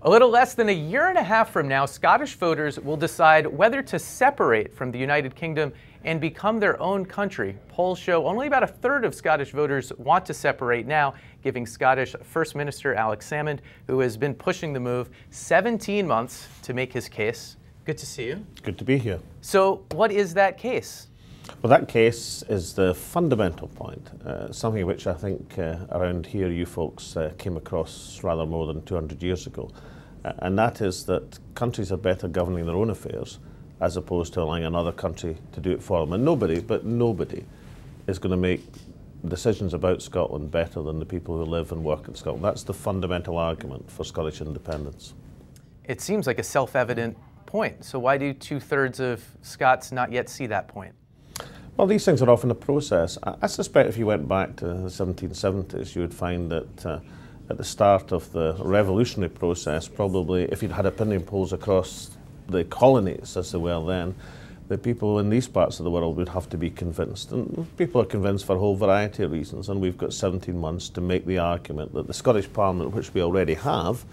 A little less than a year and a half from now, Scottish voters will decide whether to separate from the United Kingdom and become their own country. Polls show only about a third of Scottish voters want to separate now, giving Scottish First Minister Alex Salmond, who has been pushing the move, 17 months to make his case. Good to see you. Good to be here. So what is that case? Well, that case is the fundamental point, something which I think around here you folks came across rather more than 200 years ago, and that is that countries are better governing their own affairs as opposed to allowing another country to do it for them. And nobody is going to make decisions about Scotland better than the people who live and work in Scotland. That's the fundamental argument for Scottish independence. It seems like a self-evident point. So why do 2/3 of Scots not yet see that point? Well, these things are often a process. I suspect if you went back to the 1770s, you would find that at the start of the revolutionary process, probably if you'd had opinion polls across the colonies as they were then, the people in these parts of the world would have to be convinced. And people are convinced for a whole variety of reasons, and we've got 17 months to make the argument that the Scottish Parliament, which we already have,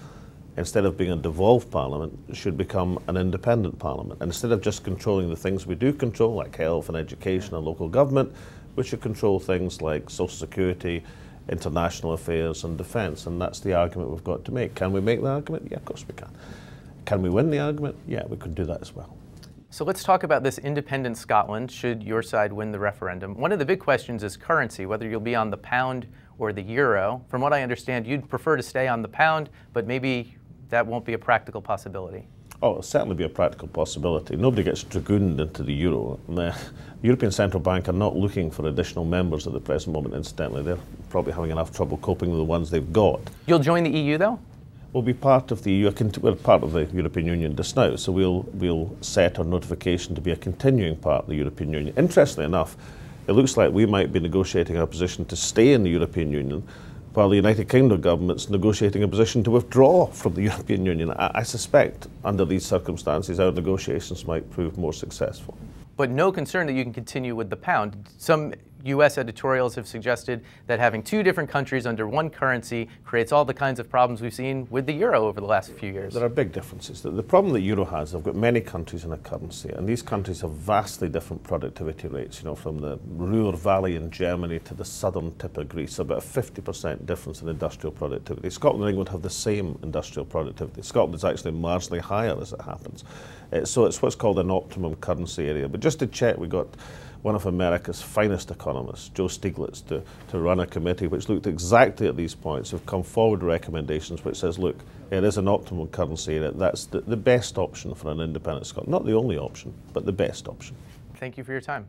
instead of being a devolved parliament, should become an independent parliament. And instead of just controlling the things we do control, like health and education and local government, we should control things like social security, international affairs and defence. And that's the argument we've got to make. Can we make the argument? Yeah, of course we can. Can we win the argument? Yeah, we could do that as well. So let's talk about this independent Scotland, should your side win the referendum. One of the big questions is currency, whether you'll be on the pound or the euro. From what I understand, you'd prefer to stay on the pound, but maybe that won't be a practical possibility. Oh, it'll certainly be a practical possibility. Nobody gets dragooned into the euro. The European Central Bank are not looking for additional members at the present moment, incidentally. They're probably having enough trouble coping with the ones they've got. You'll join the EU, though? We'll be part of the EU. We're part of the European Union just now, so we'll set our notification to be a continuing part of the European Union. Interestingly enough, it looks like we might be negotiating our position to stay in the European Union, while the United Kingdom government's negotiating a position to withdraw from the European Union. I suspect, under these circumstances, our negotiations might prove more successful. But no concern that you can continue with the pound. Some U.S. editorials have suggested that having two different countries under one currency creates all the kinds of problems we've seen with the euro over the last few years. There are big differences. The problem that euro has, they've got many countries in a currency, and these countries have vastly different productivity rates, you know, from the Ruhr Valley in Germany to the southern tip of Greece, about a 50% difference in industrial productivity. Scotland and England have the same industrial productivity. Scotland is actually marginally higher, as it happens. So it's what's called an optimum currency area. But just to check, we got one of America's finest economists, Joe Stiglitz, to run a committee which looked exactly at these points, have come forward with recommendations which says, look, it is an optimum currency area. That's the best option for an independent Scotland. Not the only option, but the best option. Thank you for your time.